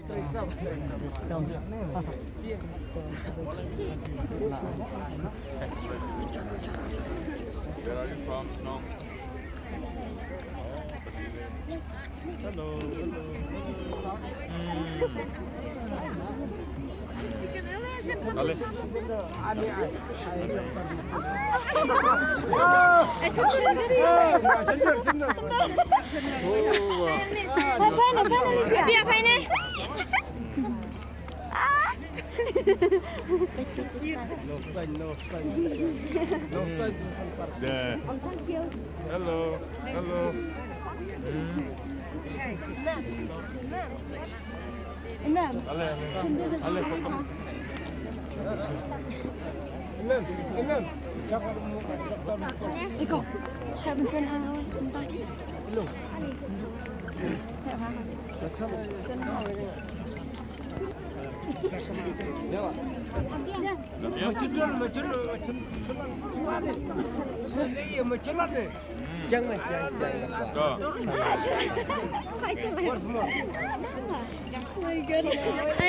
Where are you from, Snow? Hello, hello. Ale. There. Hello, hello. Ale, ale, foto. Ikaw, sabi ko na ang bagi. Hello. Go. Oh my God.